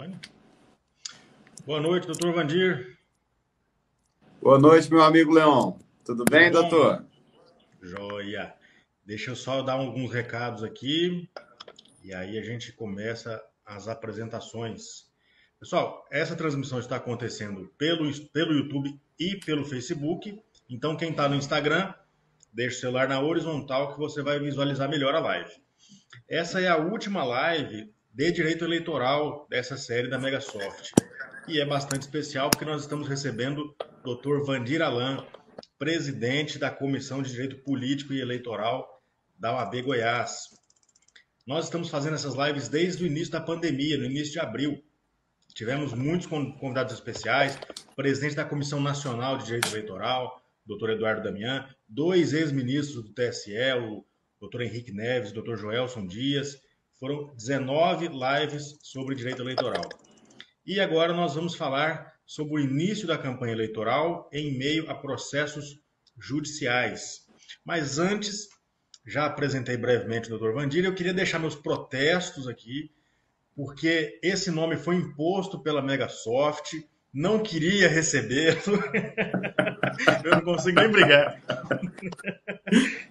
Olha. Boa noite, doutor Vandir. Boa noite, meu amigo Leon. Tudo Tudo bem, bom? doutor? Joia. Deixa eu só dar alguns recados aqui e aí a gente começa as apresentações. Pessoal, essa transmissão está acontecendo pelo YouTube e pelo Facebook. Então, quem está no Instagram, deixa o celular na horizontal que você vai visualizar melhor a live. Essa é a última live de direito eleitoral dessa série da Megasoft. E é bastante especial porque nós estamos recebendo o Dr. Vandir Alan, presidente da Comissão de Direito Político e Eleitoral da OAB Goiás. Nós estamos fazendo essas lives desde o início da pandemia, no início de abril. Tivemos muitos convidados especiais, presidente da Comissão Nacional de Direito Eleitoral, doutor Eduardo Damian, dois ex-ministros do TSE, o doutor Henrique Neves, o doutor Joelson Dias. Foram 19 lives sobre direito eleitoral. E agora nós vamos falar sobre o início da campanha eleitoral em meio a processos judiciais. Mas antes, já apresentei brevemente o doutor Vandir, eu queria deixar meus protestos aqui porque esse nome foi imposto pela Megasoft, não queria receber, eu não consigo nem brigar.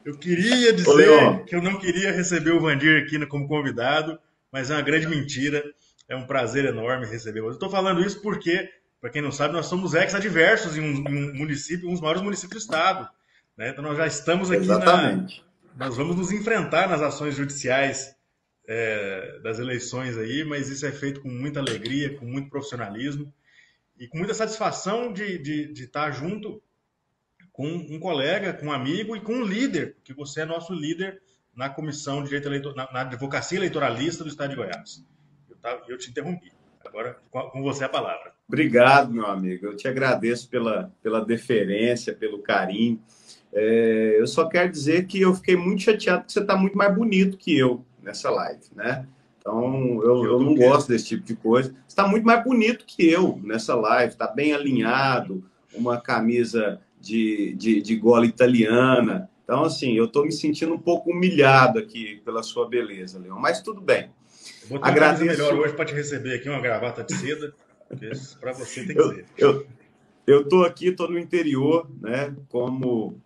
Eu queria Ô, dizer Leon, que eu não queria receber o Vandir aqui como convidado, mas é uma grande mentira. É um prazer enorme receber. Eu estou falando isso porque, para quem não sabe, nós somos ex-adversos em um município, um dos maiores municípios do estado. Né? Então nós já estamos aqui exatamente. nós vamos nos enfrentar nas ações judiciais das eleições aí, mas isso é feito com muita alegria, com muito profissionalismo e com muita satisfação de estar junto com um colega, com um amigo e com um líder, porque você é nosso líder na Comissão de Direito Eleitoral, na Advocacia Eleitoralista do Estado de Goiás. Eu te interrompi. Agora, com você a palavra. Obrigado, meu amigo. Eu te agradeço pela deferência, pelo carinho. Eu só quero dizer que eu fiquei muito chateado porque você está muito mais bonito que eu nessa live, né? Então, Que eu eu tô o não quê? gosto desse tipo de coisa. Você está muito mais bonito que eu nessa live, está bem alinhado, uma camisa de gola italiana. Então, assim, eu estou me sentindo um pouco humilhado aqui pela sua beleza, Leão, mas tudo bem. Eu botei uma camisa melhor Agradeço. hoje para te receber aqui, uma gravata de seda, porque para você tem que Eu, ser. eu, eu estou aqui, estou no interior, né? Como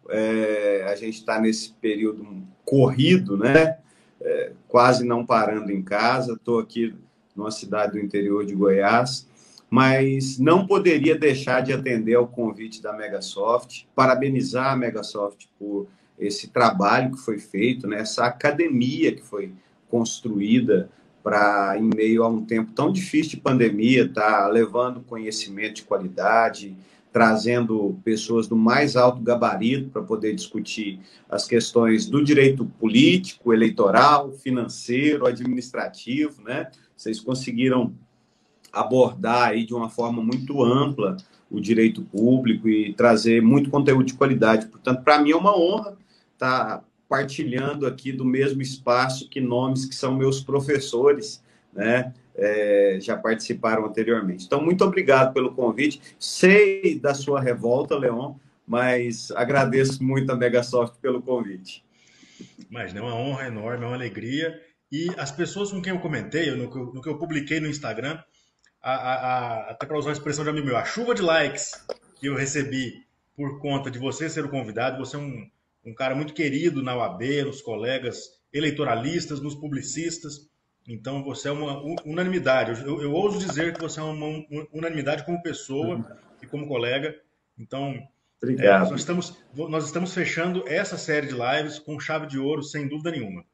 a gente está nesse período corrido, né? Quase não parando em casa. Estou aqui numa cidade do interior de Goiás, mas não poderia deixar de atender ao convite da Megasoft, parabenizar a Megasoft por esse trabalho que foi feito, né? Essa academia que foi construída para, em meio a um tempo tão difícil de pandemia, tá levando conhecimento de qualidade, trazendo pessoas do mais alto gabarito para poder discutir as questões do direito político, eleitoral, financeiro, administrativo, né? Vocês conseguiram abordar aí de uma forma muito ampla o direito público e trazer muito conteúdo de qualidade. Portanto, para mim é uma honra estar partilhando aqui do mesmo espaço que nomes que são meus professores, né? Já participaram anteriormente. Então, muito obrigado pelo convite. Sei da sua revolta, Leon, mas agradeço muito a Megasoft pelo convite. Mas é uma honra enorme, é uma alegria. E as pessoas com quem eu comentei, no que eu publiquei no Instagram, até para usar uma expressão de amigo meu, a chuva de likes que eu recebi por conta de você ser o convidado, você é um cara muito querido na UAB, nos colegas eleitoralistas, nos publicistas. Então você é uma unanimidade. Eu ouso dizer que você é uma unanimidade como pessoa e como colega. Então Obrigado. nós estamos fechando essa série de lives com chave de ouro, sem dúvida nenhuma.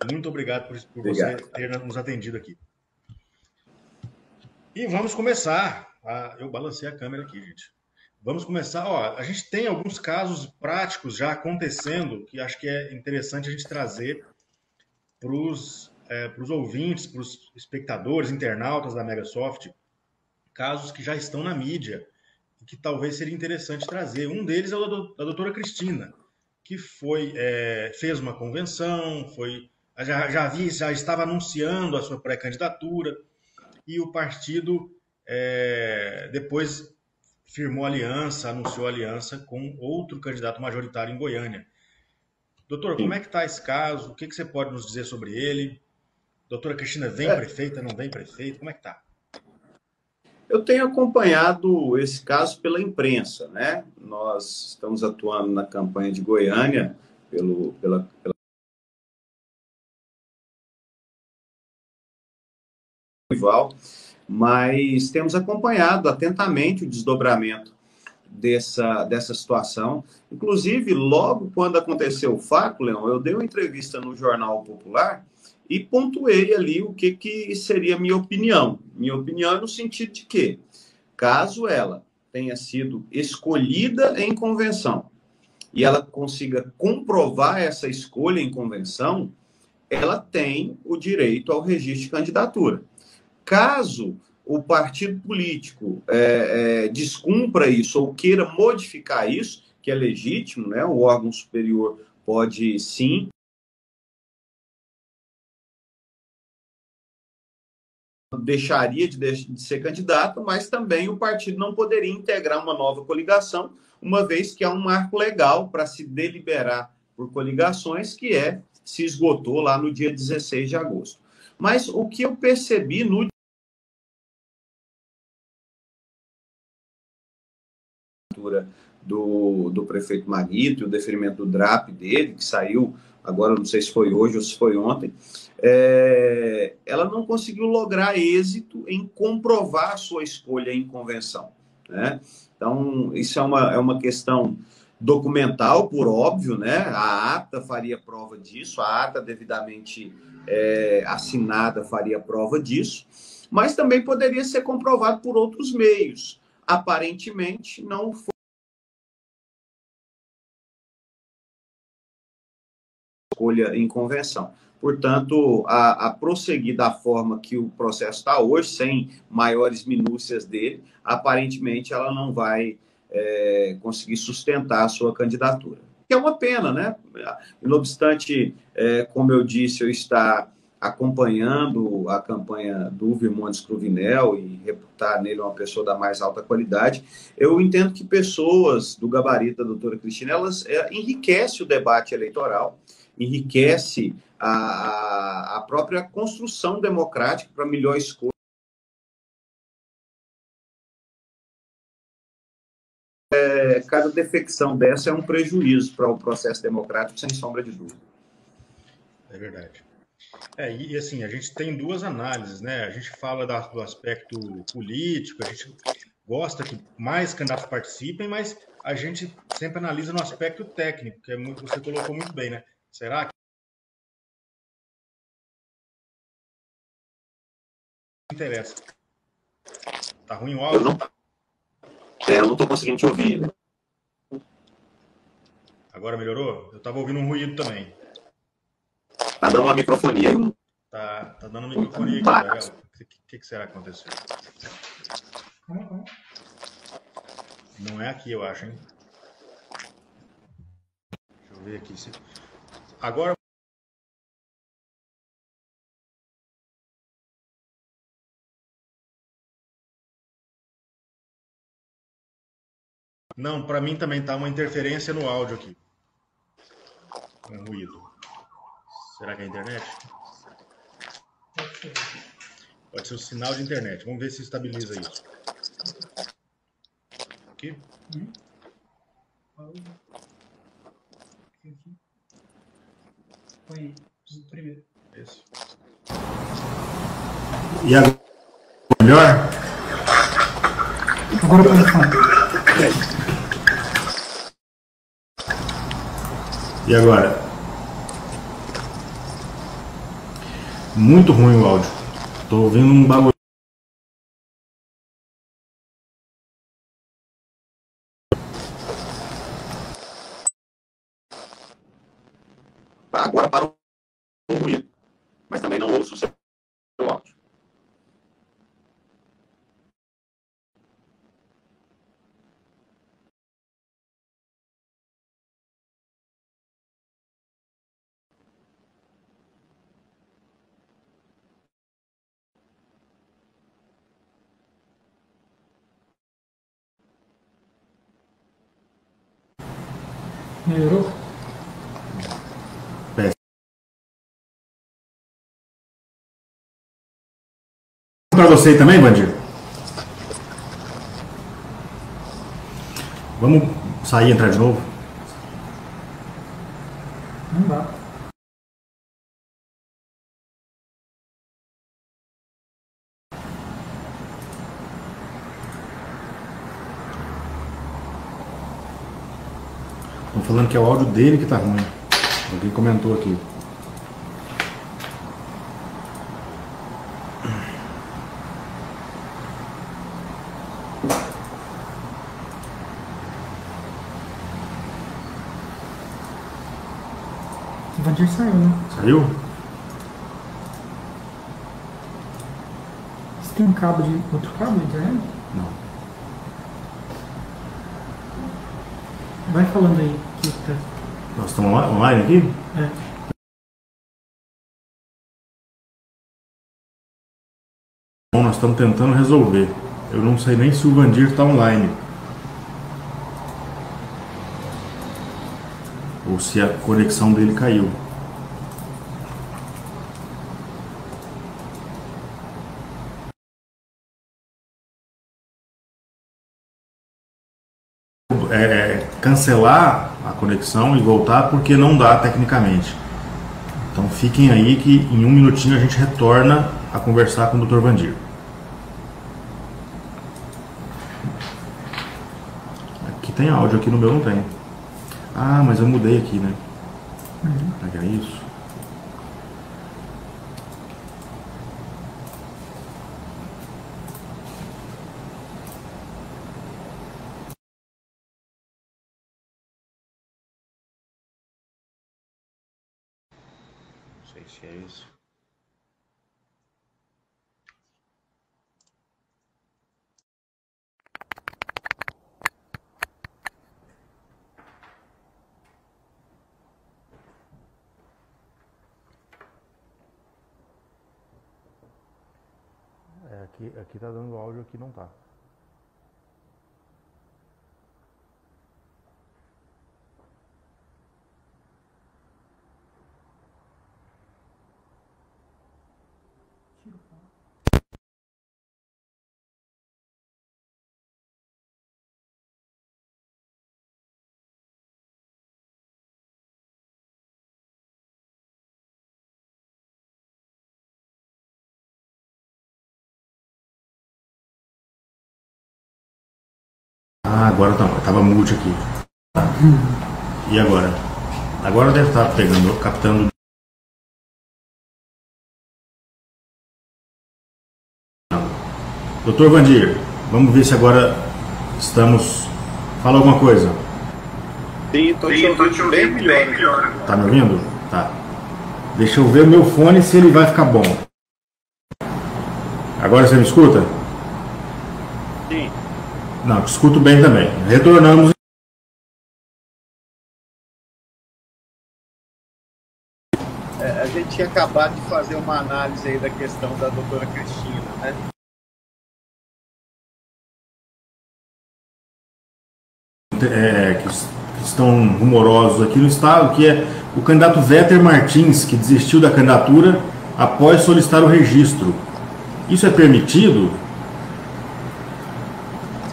Muito obrigado por você Obrigado. ter nos atendido aqui. E vamos começar. Eu balancei a câmera aqui, gente. Vamos começar. Ó, a gente tem alguns casos práticos já acontecendo que acho que é interessante a gente trazer para os ouvintes, para os espectadores, internautas da Megasoft, casos que já estão na mídia e que talvez seria interessante trazer. Um deles é o da doutora Cristina, que fez uma convenção, já estava anunciando a sua pré-candidatura e o partido depois firmou aliança, anunciou aliança com outro candidato majoritário em Goiânia. Doutor, como é Sim. que está esse caso? O que você pode nos dizer sobre ele? Doutora Cristina vem É, prefeita, não vem prefeita? Como é que está? Eu tenho acompanhado esse caso pela imprensa, né? Nós estamos atuando na campanha de Goiânia pela rival, mas temos acompanhado atentamente o desdobramento dessa situação. Inclusive, logo quando aconteceu o fato, Leão, eu dei uma entrevista no Jornal Popular e pontuei ali o que seria a minha opinião. Minha opinião é no sentido de que, caso ela tenha sido escolhida em convenção e ela consiga comprovar essa escolha em convenção, ela tem o direito ao registro de candidatura. Caso o partido político descumpra isso ou queira modificar isso, que é legítimo, né? O órgão superior pode sim deixaria de ser candidato, mas também o partido não poderia integrar uma nova coligação, uma vez que há um marco legal para se deliberar por coligações, que se esgotou lá no dia 16 de agosto. Mas o que eu percebi no do prefeito Maguito, o deferimento do DRAP dele, que saiu agora, não sei se foi hoje ou se foi ontem, ela não conseguiu lograr êxito em comprovar a sua escolha em convenção, né? Então, isso é uma questão documental, por óbvio, né? A ata faria prova disso, a ata devidamente assinada faria prova disso, mas também poderia ser comprovado por outros meios. Aparentemente, não foi escolha em convenção. Portanto, a prosseguir da forma que o processo está hoje, sem maiores minúcias dele, aparentemente ela não vai conseguir sustentar a sua candidatura. Que é uma pena, né? Não obstante, como eu disse, eu estar acompanhando a campanha do Virmontes Cruvinel e reputar nele uma pessoa da mais alta qualidade, eu entendo que pessoas do gabarito da doutora Cristina, elas enriquecem o debate eleitoral, enriquece a própria construção democrática para melhor escolha. Cada defecção dessa é um prejuízo para o processo democrático, sem sombra de dúvida. É verdade. E assim, a gente tem duas análises, né? A gente fala do aspecto político, a gente gosta que mais candidatos participem, mas a gente sempre analisa no aspecto técnico, que você colocou muito bem, né? Será que interessa? Tá ruim o áudio? Eu não estou conseguindo te ouvir. Agora melhorou? Eu tava ouvindo um ruído também. Tá dando uma microfonia. Tá dando microfonia aqui, legal. O que será que aconteceu? Não é aqui, eu acho, hein? Deixa eu ver aqui. Agora. Não, para mim também tá uma interferência no áudio aqui. Um ruído. Será que é a internet? Pode ser o sinal de internet. Vamos ver se estabiliza isso. Aqui? Foi o primeiro. Esse. E agora? Melhor? Agora pode falar. E agora? Muito ruim o áudio. Tô ouvindo um bagulho. Agora parou o ruído. Mas também não ouço o seu áudio. Melhorou? Para você também, bandido? Vamos sair e entrar de novo? Não dá. Estão falando que é o áudio dele que tá ruim. Alguém comentou aqui. O Vandir saiu, né? Saiu? Você tem um cabo de outro cabo de internet? Não. Vai falando aí que tá. Nós estamos online aqui? É. Bom, nós estamos tentando resolver. Eu não sei nem se o Vandir está online. Ou se a conexão dele caiu. Cancelar a conexão e voltar porque não dá tecnicamente. Então fiquem aí que em um minutinho a gente retorna a conversar com o Dr. Vandir. Aqui tem áudio, aqui no meu não tem. Ah, mas eu mudei aqui, né? Pega isso. Não sei se é isso. Aqui tá dando áudio, aqui não tá. Ah, agora não, tava mute aqui. E agora? Agora deve estar pegando, captando. Doutor Vandir, vamos ver se agora estamos. Fala alguma coisa. Sim, tô te ouvindo bem melhor. Tá me ouvindo? Tá. Deixa eu ver o meu fone se ele vai ficar bom. Agora você me escuta? Sim. Não, te escuto bem também. Retornamos. A gente tinha acabado de fazer uma análise aí da questão da doutora Cristina, né? Que estão rumorosos aqui no estado, que é o candidato Véter Martins, que desistiu da candidatura após solicitar o registro. Isso é permitido?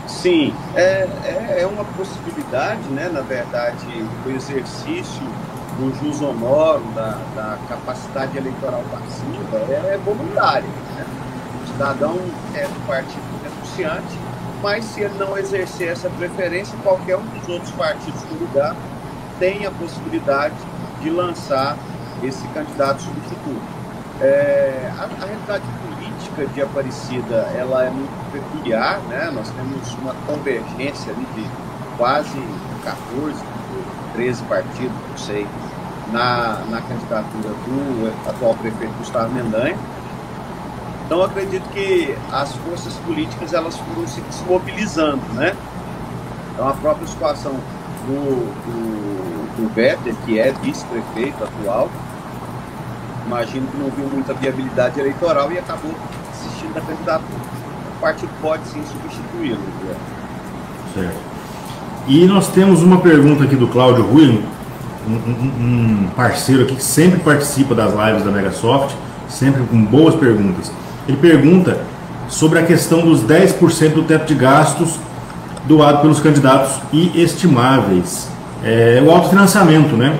Sim, é uma possibilidade, né? Na verdade, o exercício do jus honoro, da capacidade eleitoral passiva, é voluntário, né? O cidadão é do partido renunciante, mas se ele não exercer essa preferência, qualquer um dos outros partidos do lugar tem a possibilidade de lançar esse candidato substituto. A realidade política de Aparecida, ela é muito peculiar, né? Nós temos uma convergência ali de quase 14, 13 partidos, não sei, na candidatura do atual prefeito Gustavo Mendanha. Então, eu acredito que as forças políticas elas foram se desmobilizando, né? Então, a própria situação do Véter, que é vice-prefeito atual, imagino que não viu muita viabilidade eleitoral e acabou desistindo da candidatura. O partido pode sim substituí-lo. Né? Certo. E nós temos uma pergunta aqui do Cláudio Rui, um parceiro aqui que sempre participa das lives da Megasoft, sempre com boas perguntas. Ele pergunta sobre a questão dos 10% do teto de gastos doado pelos candidatos e estimáveis. O autofinanciamento, né?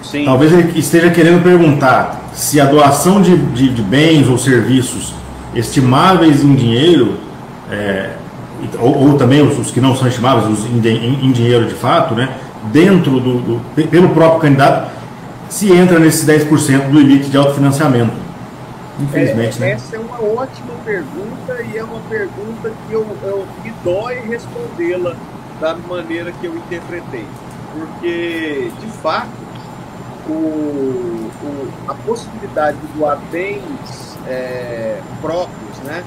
Sim. Talvez ele esteja querendo perguntar se a doação de bens ou serviços estimáveis em dinheiro, ou também os que não são estimáveis, os em dinheiro de fato, né? Dentro pelo próprio candidato, se entra nesses 10% do limite de autofinanciamento. Infelizmente, né? Essa é uma ótima pergunta e é uma pergunta que eu me dói respondê-la da maneira que eu interpretei. Porque, de fato, a possibilidade de doar bens próprios, né,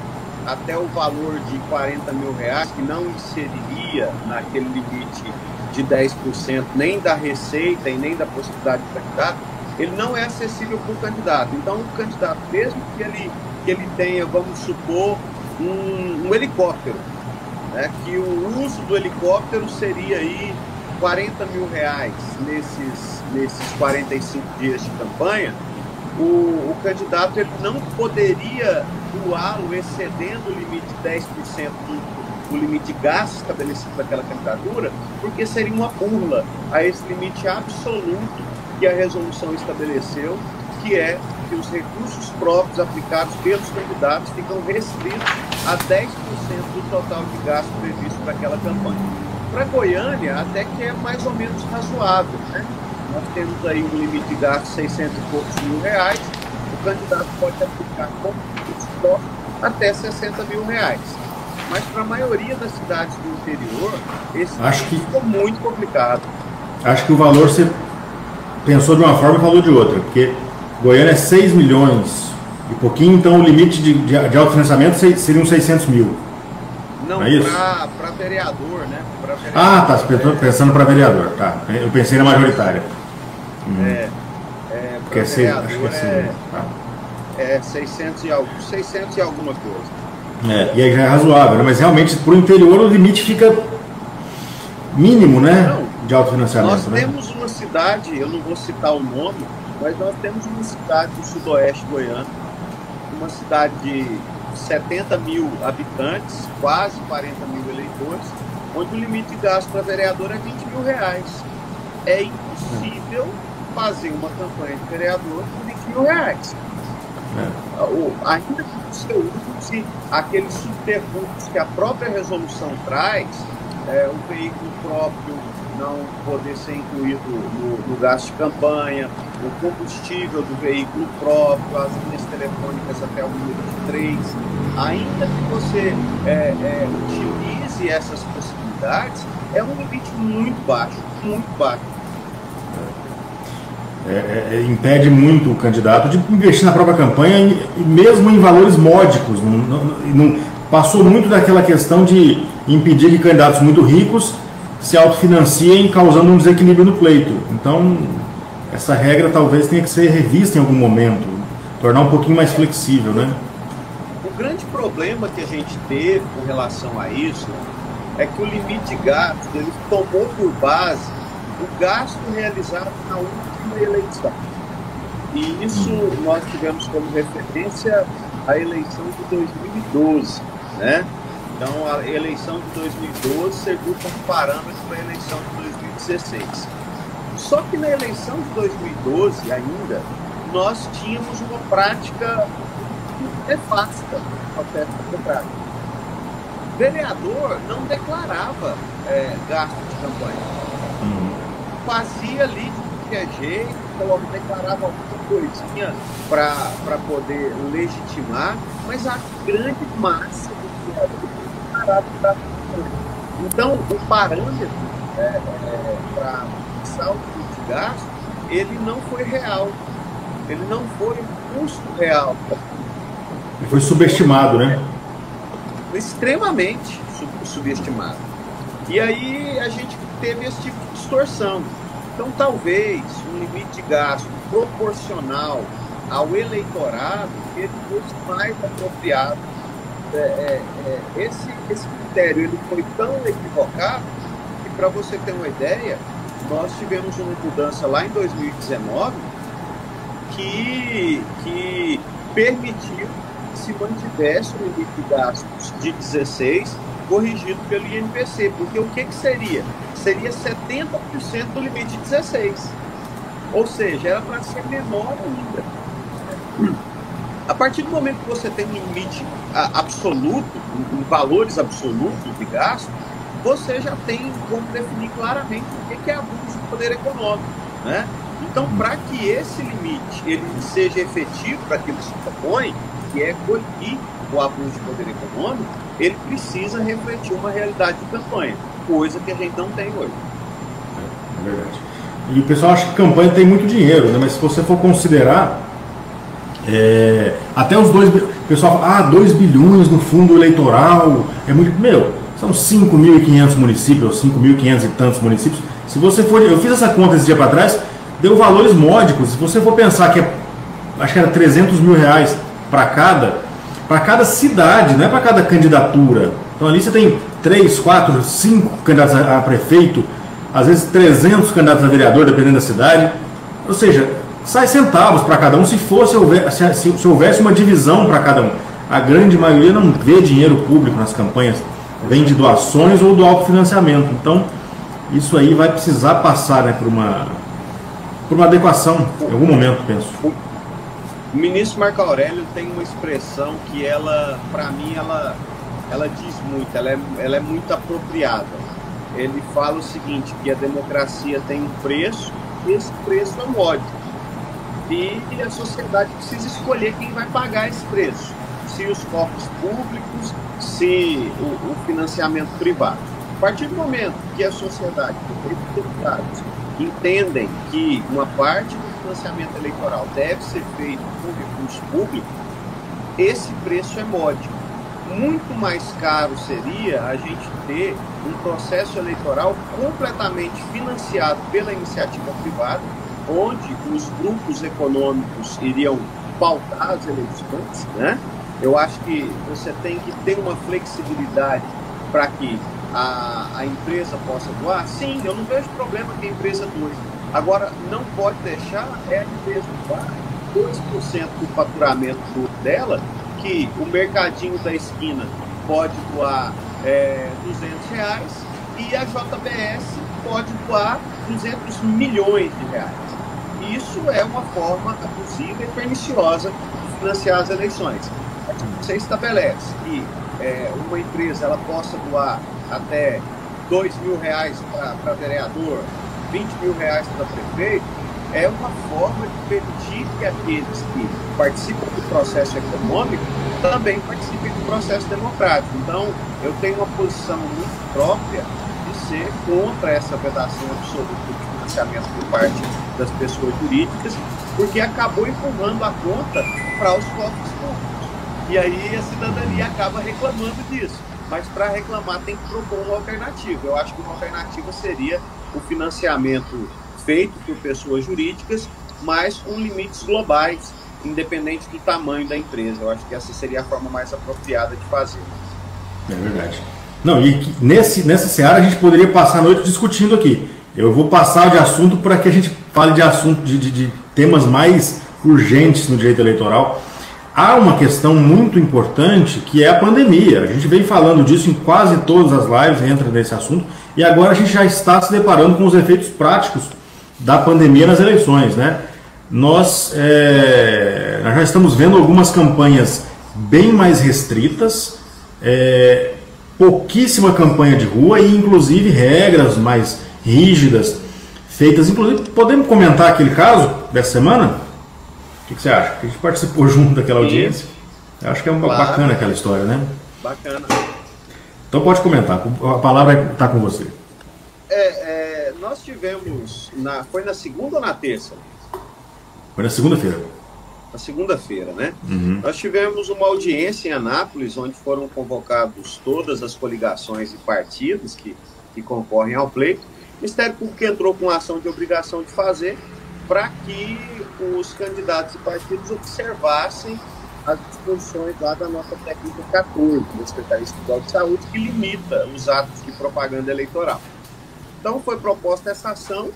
até o valor de R$40 mil, que não inseriria naquele limite de 10% nem da receita e nem da possibilidade do candidato, ele não é acessível para o candidato. Então, o candidato, mesmo que ele tenha, vamos supor, um helicóptero, né, que o uso do helicóptero seria aí R$40 mil nesses 45 dias de campanha, o candidato ele não poderia doá-lo excedendo o limite de 10% do limite de gasto estabelecido daquela candidatura, porque seria uma burla a esse limite absoluto que a resolução estabeleceu, que é que os recursos próprios aplicados pelos candidatos ficam restritos a 10% do total de gasto previsto para aquela campanha. Para Goiânia, até que é mais ou menos razoável, né? Nós temos aí um limite de gasto de 600 e poucos mil reais, o candidato pode aplicar como recurso próprio até R$60 mil. Mas para a maioria das cidades do interior, esse ficou muito complicado. Acho que o valor você pensou de uma forma e falou de outra, porque Goiânia é 6 milhões e pouquinho, então o limite de autofinanciamento seriam 600 mil. Não, é para vereador, né? Pra vereador, tá pensando para vereador, tá. Eu pensei na majoritária. Porque acho que é tá. 600 e alguma coisa. E aí já é razoável, né? Mas realmente para o interior o limite fica mínimo, né? Não, de autofinanciamento. Nós temos uma cidade, eu não vou citar o nome, mas nós temos uma cidade do sudoeste goiano, uma cidade de 70 mil habitantes, quase 40 mil eleitores, onde o limite de gasto para vereador é R$20 mil. É impossível fazer uma campanha de vereador com R$20 mil. Ainda que você use aqueles subterfúgios que a própria resolução traz, o veículo próprio não poder ser incluído no gasto de campanha, o combustível do veículo próprio, as linhas telefônicas até o número de 3, ainda que você utilize essas possibilidades, é um limite muito baixo, muito baixo. Impede muito o candidato de investir na própria campanha, e mesmo em valores módicos. Não passou muito daquela questão de impedir que candidatos muito ricos se autofinanciem, causando um desequilíbrio no pleito. Então, essa regra talvez tenha que ser revista em algum momento, tornar um pouquinho mais flexível, né? O grande problema que a gente teve com relação a isso é que o limite de gasto, ele tomou por base o gasto realizado na última eleição. E isso nós tivemos como referência a eleição de 2012, né? Então, a eleição de 2012 serviu como parâmetro para a eleição de 2016. Só que na eleição de 2012 ainda, nós tínhamos uma prática nefasta ao teto democrático. Vereador não declarava gasto de campanha. Fazia ali de qualquer jeito, declarava alguma coisinha para poder legitimar, mas a grande massa do vereador declarava gasto de campanha. Então, o parâmetro para fixar o custo de gasto, ele não foi real. Ele não foi um custo real. Ele foi subestimado, né? Extremamente subestimado. E aí a gente teve esse tipo de distorção. Então, talvez um limite de gasto proporcional ao eleitorado ele fosse mais apropriado. Esse critério ele foi tão equivocado que, para você ter uma ideia, nós tivemos uma mudança lá em 2019 que permitiu que se mantivesse o limite de gastos de 16 corrigido pelo INPC, porque o que seria? Seria 70% do limite 16, ou seja, era para ser menor ainda. A partir do momento que você tem um limite absoluto, em valores absolutos de gasto, você já tem como definir claramente o que é abuso do poder econômico, né? Então, para que esse limite ele seja efetivo para aquilo que se propõe, que é coibir o abuso de poder econômico, ele precisa refletir uma realidade de campanha, coisa que a gente não tem hoje. É verdade. E o pessoal acha que campanha tem muito dinheiro, né? Mas se você for considerar, até os 2 bilhões, o pessoal fala, 2 bilhões no fundo eleitoral, é muito, são 5.500 municípios, 5.500 e tantos municípios. Se você for, eu fiz essa conta esse dia para trás, deu valores módicos. Se você for pensar que acho que era 300 mil reais para cada cidade, não é para cada candidatura. Então ali você tem 3, 4, 5 candidatos a prefeito, às vezes 300 candidatos a vereador, dependendo da cidade. Ou seja, sai centavos para cada um se houvesse uma divisão para cada um. A grande maioria não vê dinheiro público nas campanhas, vem de doações ou do autofinanciamento. Então, isso aí vai precisar passar, né, por uma adequação em algum momento, penso. O ministro Marco Aurélio tem uma expressão que ela, para mim, ela diz muito, ela é muito apropriada. Ele fala o seguinte, que a democracia tem um preço, e esse preço é um ódio. E a sociedade precisa escolher quem vai pagar esse preço. Se os cofres públicos, se o financiamento privado. A partir do momento que a sociedade, os deputados, entendem que uma parte do financiamento eleitoral deve ser feito com recurso público, esse preço é módico. Muito mais caro seria a gente ter um processo eleitoral completamente financiado pela iniciativa privada, onde os grupos econômicos iriam pautar as eleições, né? Eu acho que você tem que ter uma flexibilidade para que a empresa possa doar. Sim, eu não vejo problema que a empresa doe. Agora, não pode deixar a empresa doar 2% do faturamento dela, que o mercadinho da esquina pode doar R$200 e a JBS pode doar 200 milhões de reais. Isso é uma forma abusiva e perniciosa de financiar as eleições. Você estabelece que uma empresa ela possa doar até R$2.000 para vereador, R$20.000 para prefeito, é uma forma de permitir que aqueles que participam do processo econômico também participem do processo democrático. Então, eu tenho uma posição muito própria de ser contra essa vedação absoluta de financiamento por parte das pessoas jurídicas, porque acabou empurrando a conta para os cofres públicos. E aí a cidadania acaba reclamando disso. Mas para reclamar tem que propor uma alternativa. Eu acho que uma alternativa seria o financiamento feito por pessoas jurídicas, mas com limites globais, independente do tamanho da empresa. Eu acho que essa seria a forma mais apropriada de fazer. É verdade. Não, e nessa seara a gente poderia passar a noite discutindo aqui. Eu vou passar de assunto para que a gente fale de assunto de temas mais urgentes no direito eleitoral. Há uma questão muito importante que é a pandemia. A gente vem falando disso em quase todas as lives, entra nesse assunto, e agora a gente já está se deparando com os efeitos práticos da pandemia nas eleições, né? Nós já estamos vendo algumas campanhas bem mais restritas, pouquíssima campanha de rua e inclusive regras mais rígidas feitas. Inclusive, podemos comentar aquele caso dessa semana? O que você acha? Que a gente participou junto daquela audiência. Eu acho que é bacana aquela história, né? Bacana. Então pode comentar, a palavra está com você. Nós tivemos, foi na segunda ou na terça? Foi na segunda-feira. Na segunda-feira, né? Uhum. Nós tivemos uma audiência em Anápolis, onde foram convocados todas as coligações e partidos que concorrem ao pleito. O Ministério Público entrou com ação de obrigação de fazer para que os candidatos e partidos observassem as disposições lá da nota técnica 14 da Secretaria Estadual de Saúde, que limita os atos de propaganda eleitoral. Então foi proposta essa ação,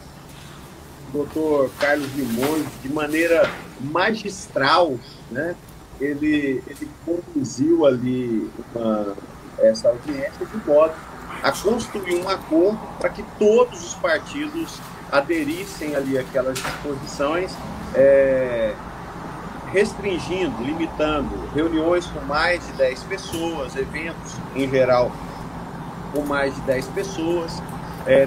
o doutor Carlos Limões, de maneira magistral, né? Ele conduziu ali essa audiência de modo a construir um acordo para que todos os partidos aderissem ali àquelas disposições, restringindo, limitando reuniões com mais de 10 pessoas, eventos em geral com mais de 10 pessoas.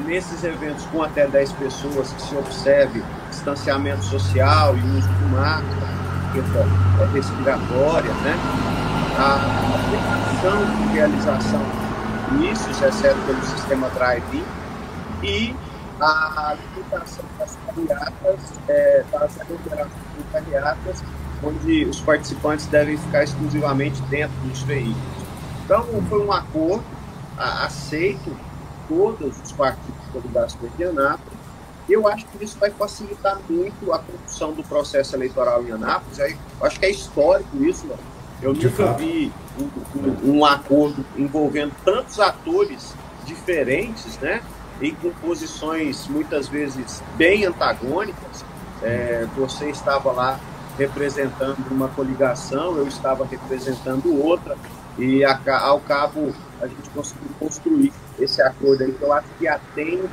Nesses eventos com até 10 pessoas que se observe distanciamento social e uso de máscara, respiratória, né? A aplicação de realização isso, exceto pelo sistema drive-in, e a limitação das carreatas, das aglomerações de carreatas, onde os participantes devem ficar exclusivamente dentro dos veículos. Então, foi um acordo aceito por todos os partidos coligados de Anápolis. Eu acho que isso vai facilitar muito a condução do processo eleitoral em Anápolis. Eu acho que é histórico isso, né? Eu nunca vi um acordo envolvendo tantos atores diferentes, né? E com posições muitas vezes bem antagônicas. Você estava lá representando uma coligação, eu estava representando outra, e ao cabo a gente conseguiu construir esse acordo aí, que eu acho que atende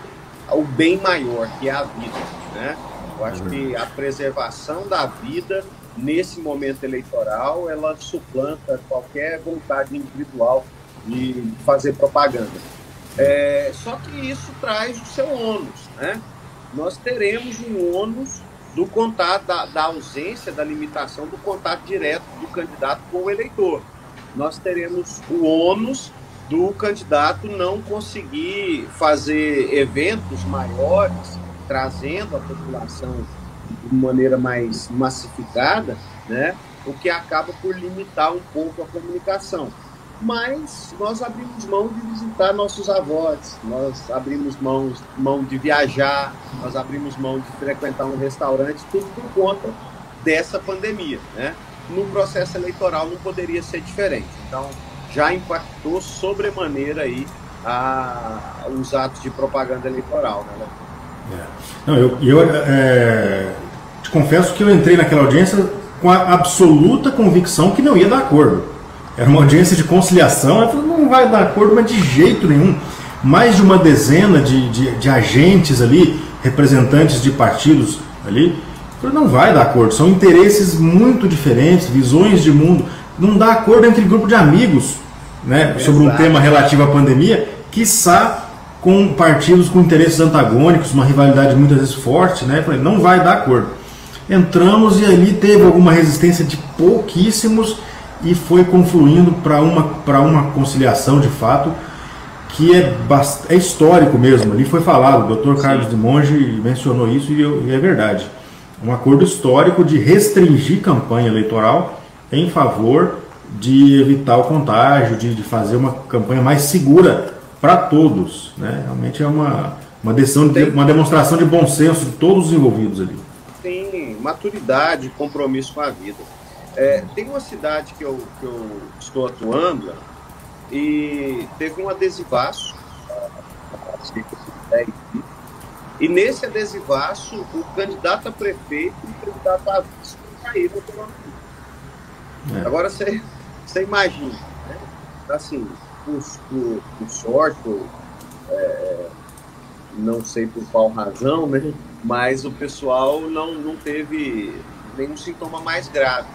ao bem maior, que é a vida, né? Eu acho que a preservação da vida nesse momento eleitoral, ela suplanta qualquer vontade individual de fazer propaganda. Só que isso traz o seu ônus, né? Nós teremos um ônus do contato, da ausência, da limitação do contato direto do candidato com o eleitor. Nós teremos o ônus do candidato não conseguir fazer eventos maiores, trazendo a população de maneira mais massificada, né? O que acaba por limitar um pouco a comunicação. Mas nós abrimos mão de visitar nossos avós, nós abrimos mão de viajar, nós abrimos mão de frequentar um restaurante, tudo por conta dessa pandemia, né? No processo eleitoral não poderia ser diferente. Então, já impactou sobremaneira aí os atos de propaganda eleitoral, né? Não, eu te confesso que eu entrei naquela audiência com a absoluta convicção que não ia dar acordo. Era uma audiência de conciliação, eu falei, não vai dar acordo, mas de jeito nenhum. Mais de uma dezena de agentes ali, representantes de partidos ali, eu falei, não vai dar acordo. São interesses muito diferentes, visões de mundo. Não dá acordo entre grupo de amigos, né, sobre um tema relativo à pandemia, quiçá com partidos com interesses antagônicos, uma rivalidade muitas vezes forte, né? Eu falei, não vai dar acordo. Entramos e ali teve alguma resistência de pouquíssimos e foi confluindo para uma conciliação de fato que é histórico mesmo. Ali foi falado, o Dr. Carlos de Monge mencionou isso e é verdade. Um acordo histórico de restringir campanha eleitoral em favor de evitar o contágio, de fazer uma campanha mais segura para todos, né? Realmente é uma demonstração de bom senso de todos os envolvidos ali. Tem maturidade, compromisso com a vida. Tem uma cidade que eu estou atuando e teve um adesivaço, e nesse adesivaço o candidato a prefeito e o candidato a vice caíram pelo nome. Agora você imagina, né? Assim, por sorte, não sei por qual razão, né? Mas o pessoal não teve nenhum sintoma mais grave.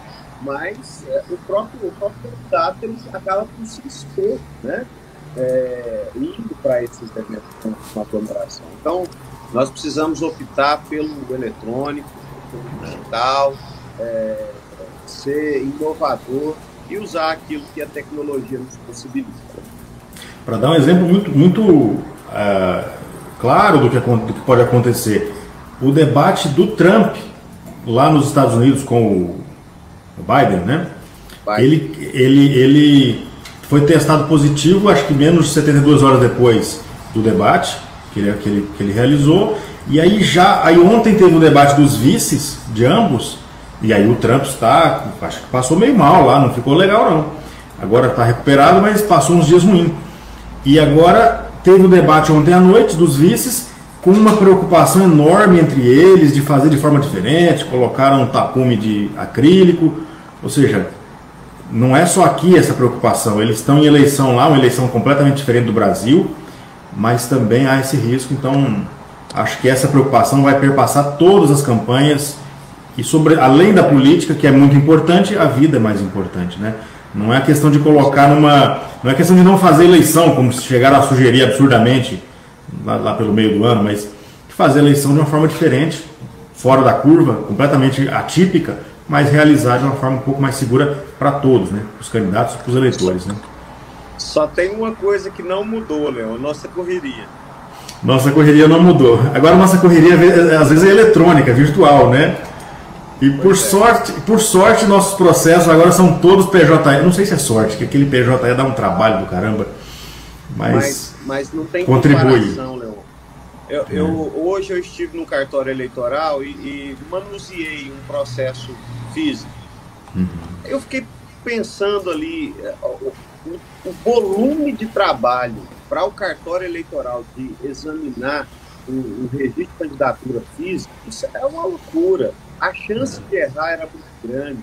Mas o próprio candidato ele acaba por se expor, né? Indo para esses eventos com aglomeração. Então, nós precisamos optar pelo eletrônico, pelo digital, ser inovador e usar aquilo que a tecnologia nos possibilita. Para dar um exemplo muito claro do que pode acontecer, o debate do Trump lá nos Estados Unidos com o Biden, né? Ele foi testado positivo, acho que menos de 72 horas depois do debate que ele realizou, e aí ontem teve o debate dos vices de ambos, e aí o Trump acho que passou meio mal lá, não ficou legal não. Agora está recuperado, mas passou uns dias ruins. E agora teve o debate ontem à noite dos vices, com uma preocupação enorme entre eles de fazer de forma diferente, colocaram um tapume de acrílico, ou seja, não é só aqui essa preocupação, eles estão em eleição lá, uma eleição completamente diferente do Brasil, mas também há esse risco, então acho que essa preocupação vai perpassar todas as campanhas e além da política, que é muito importante, a vida é mais importante, né? Não é questão de colocar não é questão de não fazer eleição, como se chegaram a sugerir absurdamente lá pelo meio do ano, mas de fazer eleição de uma forma diferente, fora da curva, completamente atípica, mas realizar de uma forma um pouco mais segura para todos, né? Para os candidatos e para os eleitores, né? Só tem uma coisa que não mudou, Léo, nossa correria. Nossa correria não mudou. Agora nossa correria às vezes é eletrônica, virtual, né? E por sorte nossos processos agora são todos PJE. Não sei se é sorte, que aquele PJE dá um trabalho do caramba, mas não tem contribui. Comparação, Léo. Hoje eu estive no cartório eleitoral e manuseei um processo físico. Eu fiquei pensando ali, o volume de trabalho para o cartório eleitoral de examinar o registro de candidatura física, isso é uma loucura. A chance de errar era muito grande,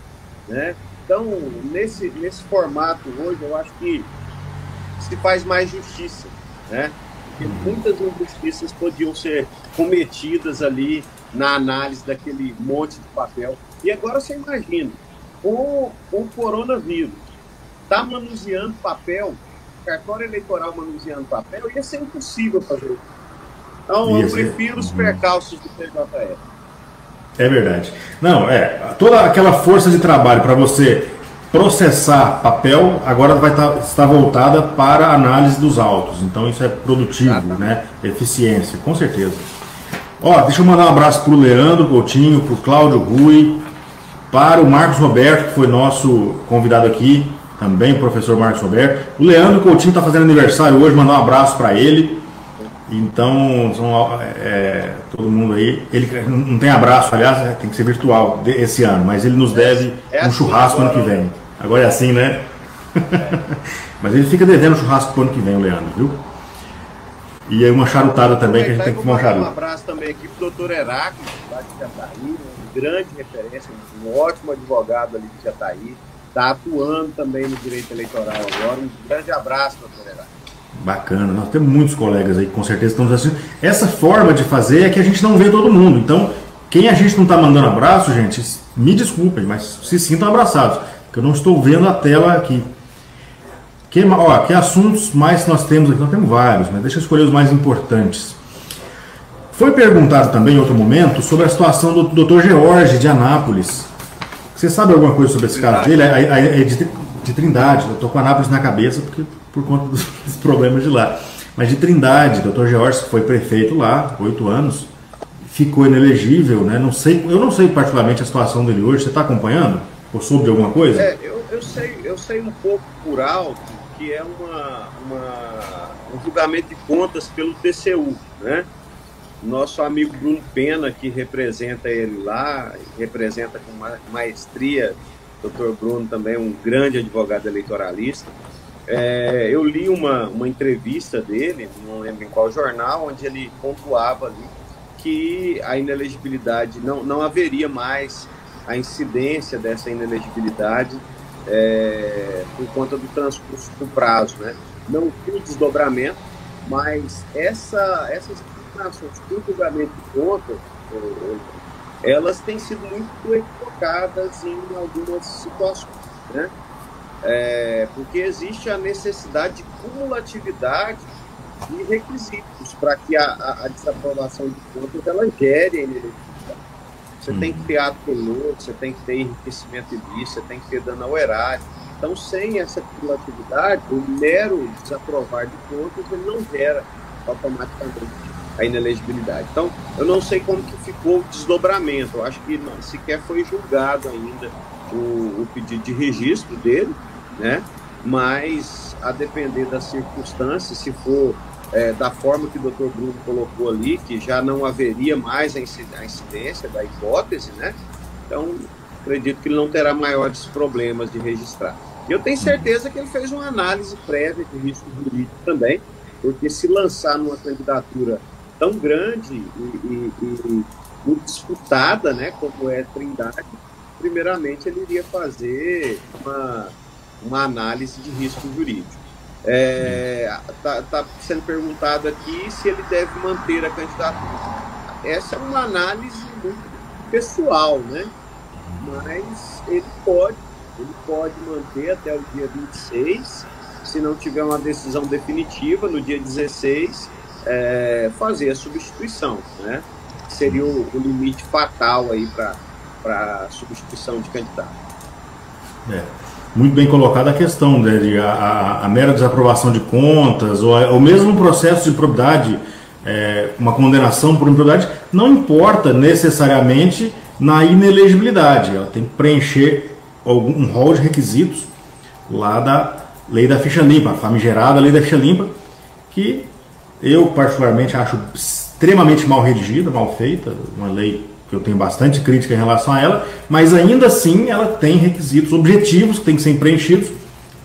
né? Então, nesse formato hoje, eu acho que se faz mais justiça, né? Porque muitas injustiças podiam ser cometidas ali na análise daquele monte de papel. E agora você imagina, com o coronavírus, está manuseando papel, cartório eleitoral manuseando papel, ia ser impossível fazer isso. Então, eu prefiro os percalços do PJE. É verdade. Não, toda aquela força de trabalho para você processar papel agora vai estar voltada para a análise dos autos. Então isso é produtivo, né? Eficiência, com certeza. Ó, deixa eu mandar um abraço para o Leandro Coutinho, para o Cláudio Rui, para o Marcos Roberto, que foi nosso convidado aqui, também o professor Marcos Roberto. O Leandro Coutinho está fazendo aniversário hoje, mandar um abraço para ele. Então, todo mundo aí, ele não tem abraço, aliás, tem que ser virtual esse ano, mas ele nos deve um churrasco ano que vem. Agora é assim, né? Mas ele fica devendo churrasco pro ano que vem, o Leandro, viu? E aí uma charutada também, que a gente tem que fumar um charuto. Um abraço também aqui pro doutor Heráclito, lá de Jataí, uma grande referência, um ótimo advogado ali de Jataí, está atuando também no direito eleitoral agora. Um grande abraço, doutor Heráclito. Bacana, nós temos muitos colegas aí que com certeza estão assistindo. Essa forma de fazer é que a gente não vê todo mundo. Então, quem a gente não está mandando abraço, gente, me desculpem, mas se sintam abraçados, porque eu não estou vendo a tela aqui. Que assuntos mais nós temos aqui? Nós temos vários, mas deixa eu escolher os mais importantes. Foi perguntado também em outro momento sobre a situação do Dr. George de Anápolis. Você sabe alguma coisa sobre esse caso dele? É de Trindade. Eu estou com Anápolis na cabeça por conta dos problemas de lá. Mas de Trindade, Dr. George, que foi prefeito lá, 8 anos, ficou inelegível, né? Eu não sei particularmente a situação dele hoje. Você está acompanhando? Ou soube de alguma coisa? Eu sei um pouco por alto que é um julgamento de contas pelo TCU, né? Nosso amigo Bruno Pena, que representa ele lá, representa com maestria, Dr. Bruno também, um grande advogado eleitoralista. Eu li uma entrevista dele, não lembro em qual jornal, onde ele pontuava ali que a inelegibilidade, não haveria mais a incidência dessa inelegibilidade por conta do transcurso do prazo, né? Não tem o desdobramento, mas essas informações do julgamento de contas, elas têm sido muito equivocadas em algumas situações, né? Porque existe a necessidade de cumulatividade de requisitos para que a desaprovação de contas ela gere a inelegibilidade. Você tem que ter ato penhoso, você tem que ter enriquecimento ilícito, você tem que ter dano ao erário. Então, sem essa cumulatividade, o mero desaprovar de contas ele não gera automaticamente a inelegibilidade. Então, eu não sei como que ficou o desdobramento. Eu acho que sequer foi julgado ainda o pedido de registro dele, né? Mas, a depender das circunstâncias, se for da forma que o Dr. Bruno colocou ali, que já não haveria mais a incidência da hipótese, né? Então, acredito que ele não terá maiores problemas de registrar. Eu tenho certeza que ele fez uma análise prévia de risco jurídico também, porque se lançar numa candidatura tão grande e muito disputada, né, como é Trindade, primeiramente ele iria fazer uma análise de risco jurídico. Tá sendo perguntado aqui se ele deve manter a candidatura. Essa é uma análise muito pessoal, né? Mas ele pode manter até o dia 26, se não tiver uma decisão definitiva, no dia 16, fazer a substituição, né? Seria o limite fatal aí para substituição de candidato. Muito bem colocada a questão, né, de a mera desaprovação de contas, ou mesmo um processo de improbidade, uma condenação por improbidade, não importa necessariamente na inelegibilidade. Ela tem que preencher um rol de requisitos lá da lei da ficha limpa, a famigerada lei da ficha limpa, que eu particularmente acho extremamente mal redigida, mal feita, uma lei que eu tenho bastante crítica em relação a ela, mas ainda assim ela tem requisitos objetivos que têm que ser preenchidos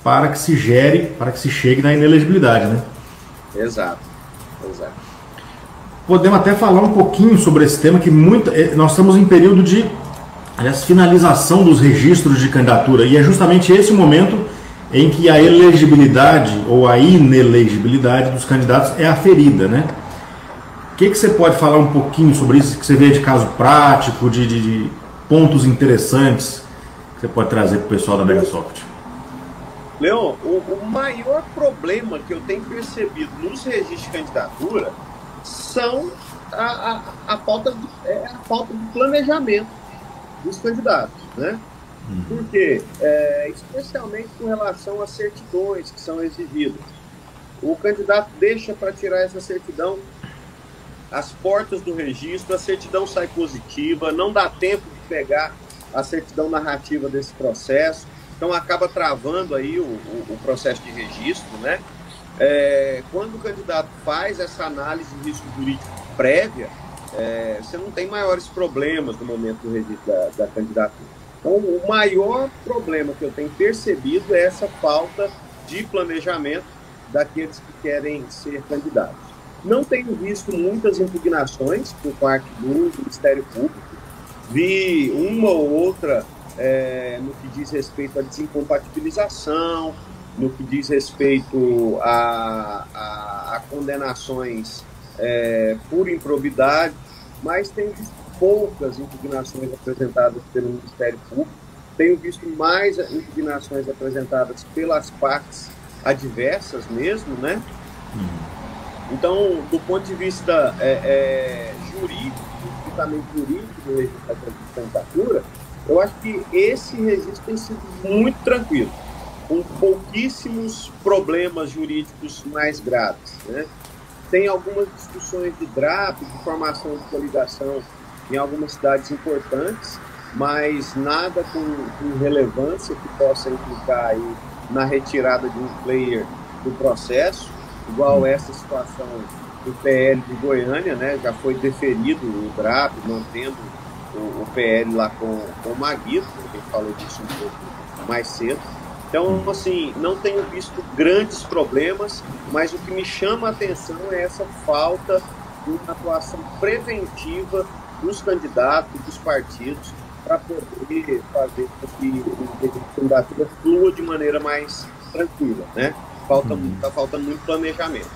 para que se chegue na inelegibilidade, né? Exato. Podemos até falar um pouquinho sobre esse tema, que nós estamos em período de finalização dos registros de candidatura, e é justamente esse o momento em que a elegibilidade ou a inelegibilidade dos candidatos é aferida, né? O que você pode falar um pouquinho sobre isso, que você vê de caso prático, de pontos interessantes que você pode trazer para o pessoal da Megasoft? Leon, o maior problema que eu tenho percebido nos registros de candidatura são a falta de planejamento dos candidatos, né? Porque, especialmente com relação às certidões que são exigidas, o candidato deixa para tirar essa certidão às portas do registro, a certidão sai positiva, não dá tempo de pegar a certidão narrativa desse processo, então acaba travando aí o processo de registro, né? Quando o candidato faz essa análise de risco jurídico prévia, você não tem maiores problemas no momento do registro da candidatura. Então, o maior problema que eu tenho percebido é essa falta de planejamento daqueles que querem ser candidatos. Não tenho visto muitas impugnações por parte do Ministério Público. Vi uma ou outra no que diz respeito à desincompatibilização, no que diz respeito a condenações por improbidade, mas tenho visto poucas impugnações apresentadas pelo Ministério Público, tenho visto mais impugnações apresentadas pelas partes adversas mesmo, né? Então, do ponto de vista jurídico, justamente jurídico do registro da candidatura, eu acho que esse registro tem sido muito tranquilo, com pouquíssimos problemas jurídicos mais graves, né? Tem algumas discussões de DRAP, de formação de coligação em algumas cidades importantes, mas nada com relevância que possa implicar aí na retirada de um player do processo, igual essa situação do PL de Goiânia, né? Já foi deferido o DRAP, mantendo o PL lá com o Maguito, a gente falou disso um pouco mais cedo. Então, assim, não tenho visto grandes problemas, mas o que me chama a atenção é essa falta de uma atuação preventiva dos candidatos, dos partidos, para poder fazer com que a candidatura flua de maneira mais tranquila, né? Está faltando muito planejamento.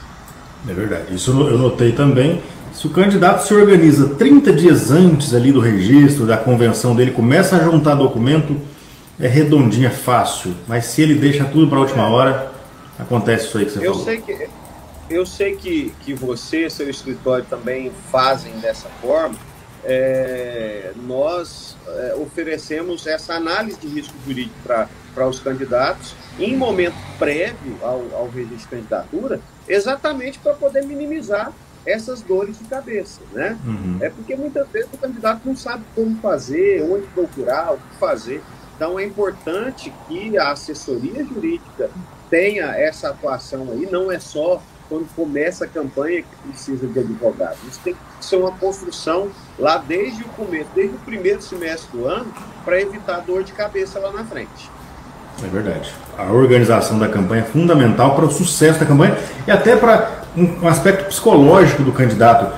É verdade, isso eu notei também. Se o candidato se organiza 30 dias antes ali do registro, da convenção dele, começa a juntar documento, é redondinho, é fácil. Mas se ele deixa tudo para a última hora, acontece isso aí que você falou. Eu sei que você, seu escritório também fazem dessa forma. Nós oferecemos essa análise de risco jurídico para os candidatos em momento prévio ao registro de candidatura, exatamente para poder minimizar essas dores de cabeça, né? Porque muitas vezes o candidato não sabe como fazer, onde procurar, o que fazer. Então é importante que a assessoria jurídica tenha essa atuação aí, não é só quando começa a campanha que precisa de advogado. Isso tem que ser uma construção lá desde o começo, desde o primeiro semestre do ano, para evitar dor de cabeça lá na frente. É verdade. A organização da campanha é fundamental para o sucesso da campanha e até para um aspecto psicológico do candidato.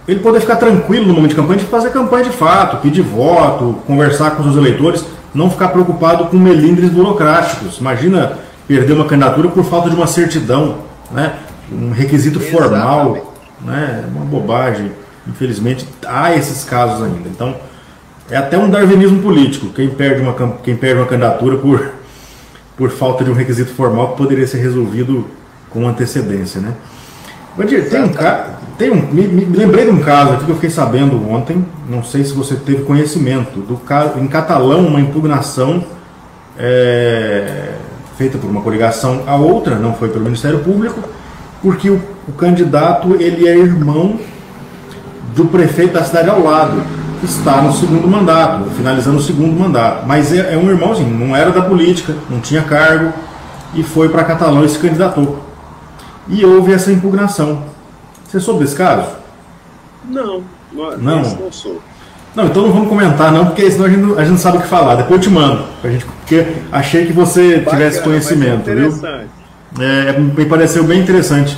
Ele poder ficar tranquilo no momento de campanha, de fazer campanha de fato, pedir voto, conversar com os eleitores, não ficar preocupado com melindres burocráticos. Imagina perder uma candidatura por falta de uma certidão, né? Um requisito formal, né? Uma bobagem. Infelizmente, há esses casos ainda. Então, é até um darwinismo político. Quem perde uma candidatura por falta de um requisito formal que poderia ser resolvido com antecedência, né? Bandir, me lembrei de um caso aqui que eu fiquei sabendo ontem, não sei se você teve conhecimento, do caso em Catalão, uma impugnação feita por uma coligação a outra, não foi pelo Ministério Público, porque o candidato ele é irmão do prefeito da cidade ao lado, que está no segundo mandato, finalizando o segundo mandato, mas é um irmãozinho, não era da política, não tinha cargo, e foi para Catalão e se candidatou. E houve essa impugnação. Você soube desse caso? Não. Não sou. Não, então não vamos comentar não, porque senão a gente não sabe o que falar. Depois eu te mando, porque achei que você tivesse conhecimento, viu? Me pareceu bem interessante.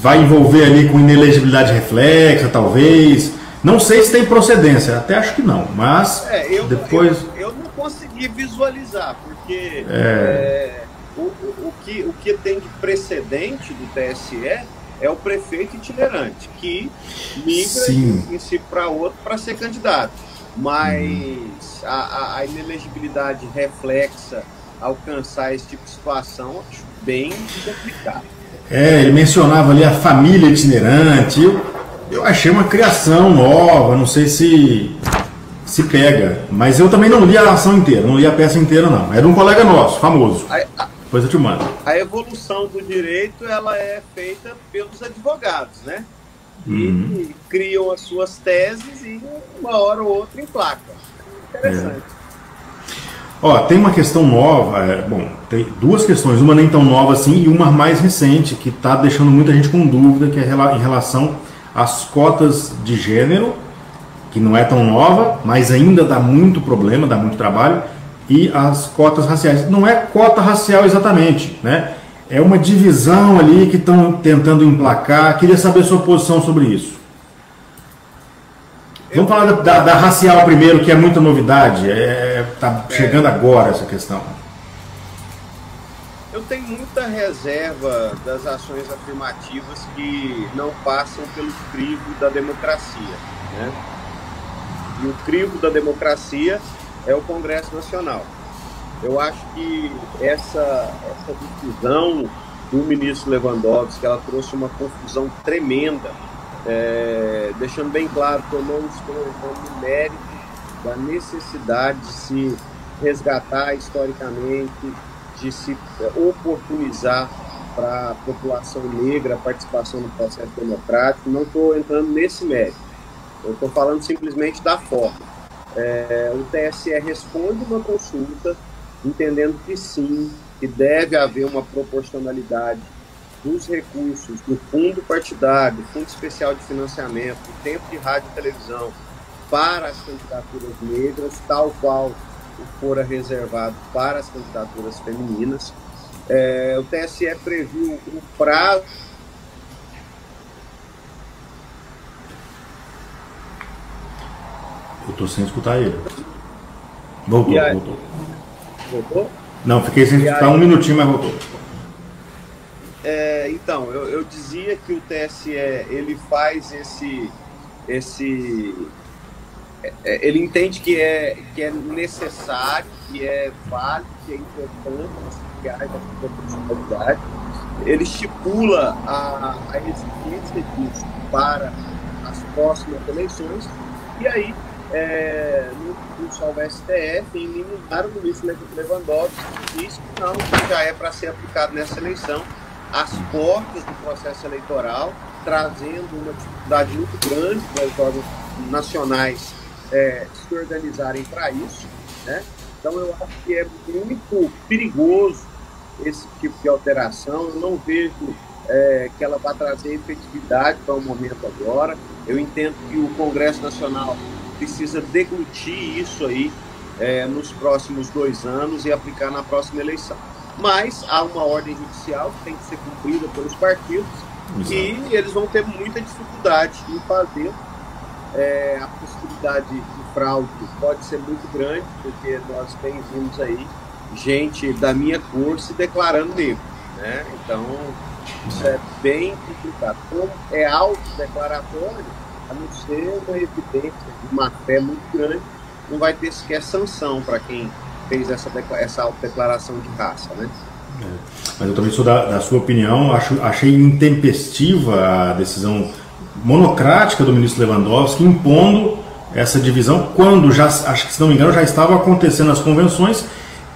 Vai envolver ali com inelegibilidade reflexa, talvez. Não sei se tem procedência, até acho que não, mas depois... Eu não consegui visualizar, porque... O que tem de precedente do TSE é o prefeito itinerante, que migra de um município para outro para ser candidato. Mas a inelegibilidade reflexa alcançar esse tipo de situação, acho bem complicado. Ele mencionava ali a família itinerante. Eu achei uma criação nova, não sei se pega. Mas eu também não li a ação inteira, não li a peça inteira, não. Era um colega nosso, famoso. Depois eu te mando. A evolução do direito, ela é feita pelos advogados, né? E criam as suas teses e uma hora ou outra emplacam. Interessante. Tem uma questão nova, tem duas questões, uma nem tão nova assim e uma mais recente, que está deixando muita gente com dúvida, que é em relação às cotas de gênero, que não é tão nova, mas ainda dá muito problema, dá muito trabalho, e as cotas raciais. Não é cota racial exatamente, né? É uma divisão ali que estão tentando emplacar. Queria saber a sua posição sobre isso. Vamos falar da racial primeiro, que é muita novidade. Está chegando agora essa questão. Eu tenho muita reserva das ações afirmativas que não passam pelo crivo da democracia, né? E o crivo da democracia é o Congresso Nacional. Eu acho que essa decisão do ministro Lewandowski, ela trouxe uma confusão tremenda, deixando bem claro que eu não estou entrando no mérito da necessidade de se resgatar historicamente, de se oportunizar para a população negra a participação no processo democrático. Não estou entrando nesse mérito. Eu estou falando simplesmente da forma. O TSE responde uma consulta, entendendo que sim, que deve haver uma proporcionalidade dos recursos do fundo partidário, do fundo especial de financiamento, do tempo de rádio e televisão para as candidaturas negras, tal qual fora reservado para as candidaturas femininas. O TSE previu um prazo. Eu estou sem escutar ele. Voltou. Voltou? Não, fiquei sem escutar um minutinho, mas voltou. Então, eu dizia que o TSE ele faz ele entende que é necessário, que é válido, que é importante, que haja proporcionalidade. Ele estipula a existência disso para as próximas eleições. E aí, no salvo STF, eliminaram o ministro Lewandowski, que disse que não, que já é para ser aplicado nessa eleição, às portas do processo eleitoral, trazendo uma dificuldade muito grande para os órgãos nacionais se organizarem para isso, né? Então eu acho que é muito perigoso esse tipo de alteração. Eu não vejo que ela vai trazer efetividade para o momento agora. Eu entendo que o Congresso Nacional precisa deglutir isso aí nos próximos 2 anos e aplicar na próxima eleição. Mas há uma ordem judicial que tem que ser cumprida pelos partidos. Exato. E eles vão ter muita dificuldade em fazer, a possibilidade de fraude pode ser muito grande, porque nós vimos aí gente da minha cor se declarando negro, né? Então, isso é bem complicado. Como é autodeclaratório, a não ser uma evidência de má fé muito grande, não vai ter sequer sanção para quem fez essa autodeclaração de raça, né? Mas eu também sou da sua opinião, achei intempestiva a decisão monocrática do ministro Lewandowski impondo essa divisão, quando já, acho que se não me engano, já estavam acontecendo as convenções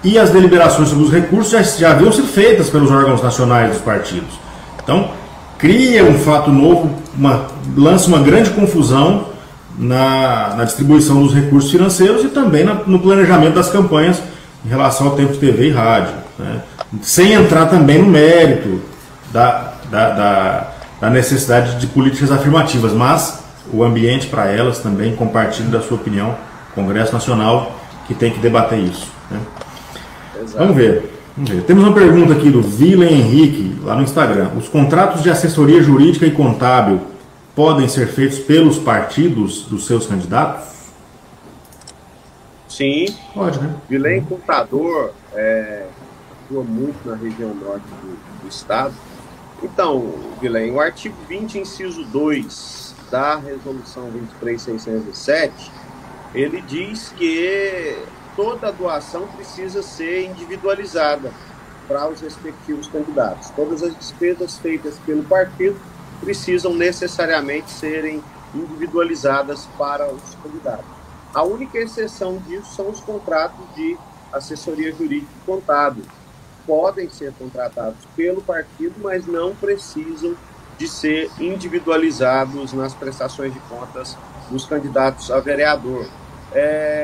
e as deliberações sobre os recursos já haviam sido feitas pelos órgãos nacionais dos partidos. Então, cria um fato novo, lança uma grande confusão na distribuição dos recursos financeiros e também no planejamento das campanhas em relação ao tempo de TV e rádio, né? Sem entrar também no mérito da necessidade de políticas afirmativas, mas o ambiente para elas também, compartilho da sua opinião, Congresso Nacional, que tem que debater isso, né? Vamos ver. Temos uma pergunta aqui do Vila Henrique, lá no Instagram. Os contratos de assessoria jurídica e contábil podem ser feitos pelos partidos dos seus candidatos? Sim. Pode, né? Vilém Contador atua muito na região norte do estado. Então, Vilém, o artigo 20, inciso 2 da Resolução 23.607, ele diz que toda doação precisa ser individualizada para os respectivos candidatos. Todas as despesas feitas pelo partido precisam necessariamente serem individualizadas para os candidatos. A única exceção disso são os contratos de assessoria jurídica e contábil. Podem ser contratados pelo partido, mas não precisam de ser individualizados nas prestações de contas dos candidatos a vereador.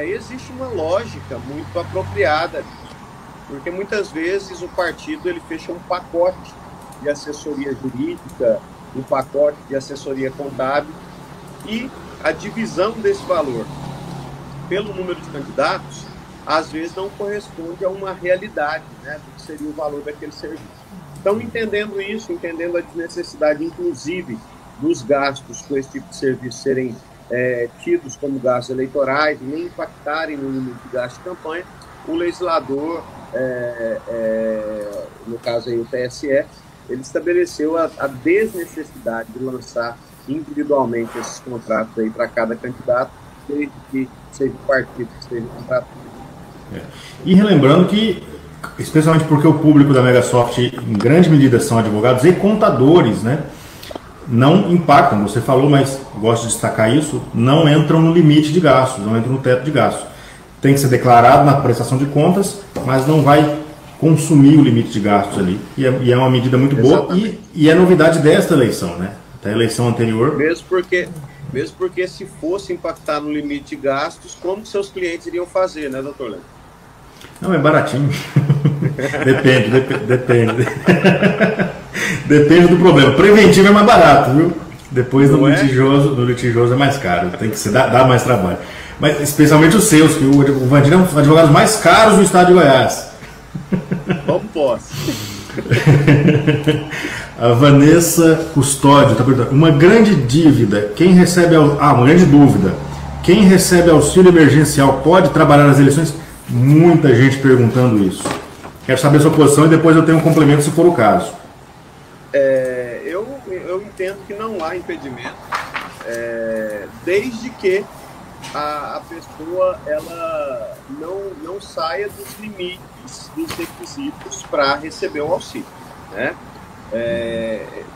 Existe uma lógica muito apropriada, porque muitas vezes o partido ele fecha um pacote de assessoria jurídica, um pacote de assessoria contábil, e a divisão desse valor pelo número de candidatos às vezes não corresponde a uma realidade, né, do que seria o valor daquele serviço. Então, entendendo isso, entendendo a necessidade, inclusive, dos gastos com esse tipo de serviço serem tidos como gastos eleitorais e nem impactarem no limite de gasto de campanha, o legislador, no caso aí o TSE, ele estabeleceu a desnecessidade de lançar individualmente esses contratos aí para cada candidato, desde que seja o partido que esteja contratando. E relembrando que, especialmente porque o público da Megasoft, em grande medida, são advogados e contadores, né? Não impactam, você falou, mas gosto de destacar isso, não entram no limite de gastos, não entram no teto de gastos. Tem que ser declarado na prestação de contas, mas não vai consumir o limite de gastos ali. E é uma medida muito boa e é novidade desta eleição, né? Até a eleição anterior. Mesmo porque se fosse impactar no limite de gastos, como seus clientes iriam fazer, né, doutor Léo? Não, é baratinho. Depende. Depende do problema. Preventivo é mais barato, viu? Depois no litigioso é mais caro. Tem que dá mais trabalho. Mas especialmente os seus, que o Vandir é um dos advogados mais caros do estado de Goiás. Vamos posse. A Vanessa Custódio está perguntando. Uma grande dúvida. Quem recebe auxílio emergencial pode trabalhar nas eleições? Muita gente perguntando isso. Quero saber a sua posição e depois eu tenho um complemento se for o caso. Eu entendo que não há impedimento, desde que a pessoa ela não saia dos limites, dos requisitos para receber o auxílio, né?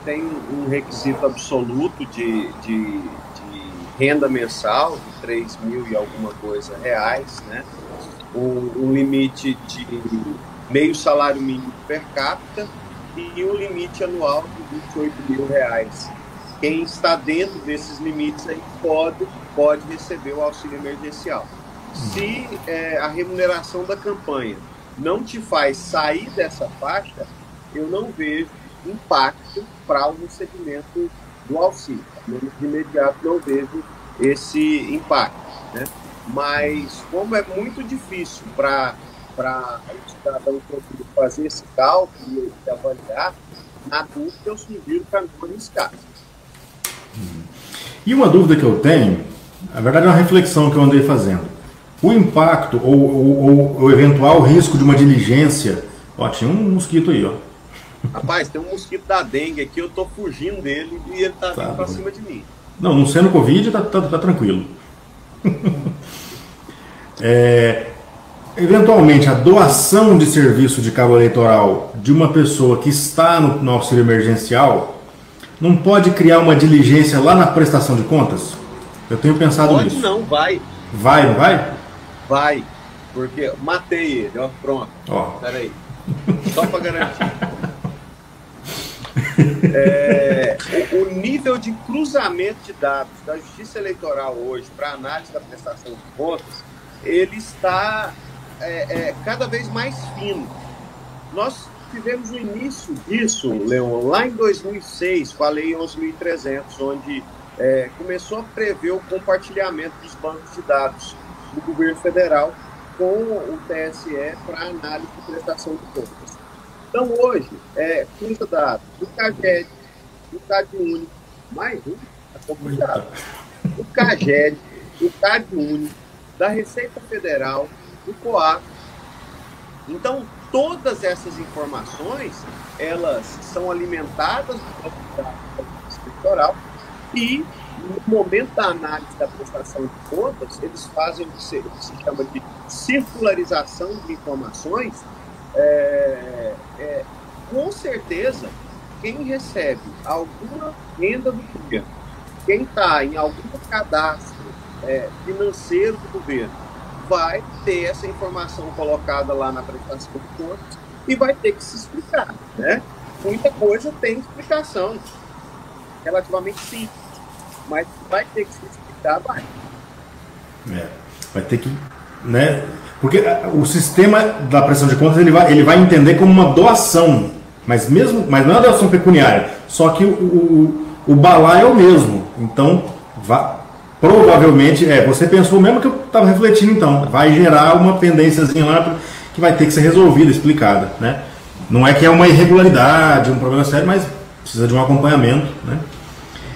Tem um requisito absoluto de renda mensal de 3 mil e alguma coisa reais, né? Um limite de meio salário mínimo per capita e um limite anual de 28 mil reais. Quem está dentro desses limites aí pode receber o auxílio emergencial. Se a remuneração da campanha não te faz sair dessa faixa, eu não vejo impacto para o recebimento do auxílio. De imediato não vejo esse impacto, né? Mas como é muito difícil para o cidadão fazer esse cálculo e avaliar, na dúvida eu sugiro para não arriscar. E uma dúvida que eu tenho, Na verdade é uma reflexão que eu andei fazendo. O impacto ou o eventual risco de uma diligência... Ó, tinha um mosquito aí, ó. Rapaz, tem um mosquito da dengue aqui, eu tô fugindo dele e ele tá vindo pra cima de mim. Não sendo Covid, tá tranquilo. Eventualmente, a doação de serviço de cabo eleitoral de uma pessoa que está no auxílio emergencial não pode criar uma diligência lá na prestação de contas? Eu tenho pensado nisso. Pode não, vai. Vai, não vai? Vai, porque matei ele, ó, pronto. Ó. Peraí, só para garantir. O nível de cruzamento de dados da Justiça Eleitoral hoje para análise da prestação de contas, ele está cada vez mais fino. Nós tivemos o início disso, Leon, lá em 2006, com a Lei 11.300, onde começou a prever o compartilhamento dos bancos de dados do governo federal com o TSE para análise de prestação de contas. Então, hoje, cruza dados do CAGED, do CadÚnico, mais um, está complicado, do CAGED, do CadÚnico, da Receita Federal, do COAF. Então, todas essas informações, elas são alimentadas do banco de dados da Justiça Eleitoral e, no momento da análise da prestação de contas, eles fazem o que se chama de circularização de informações. Com certeza, quem recebe alguma renda do governo, quem está em algum cadastro financeiro do governo, vai ter essa informação colocada lá na prestação de contas e vai ter que se explicar, né? Muita coisa tem explicação, relativamente simples, mas vai ter que se explicar, vai. Vai ter que, né? Porque o sistema da prestação de contas ele vai entender como uma doação, mas não é uma doação pecuniária, só que o balaio é o mesmo. Então, provavelmente, você pensou mesmo que eu estava refletindo, então, vai gerar uma pendênciazinha lá que vai ter que ser resolvida, explicada, né? Não é que é uma irregularidade, um problema sério, mas precisa de um acompanhamento, né?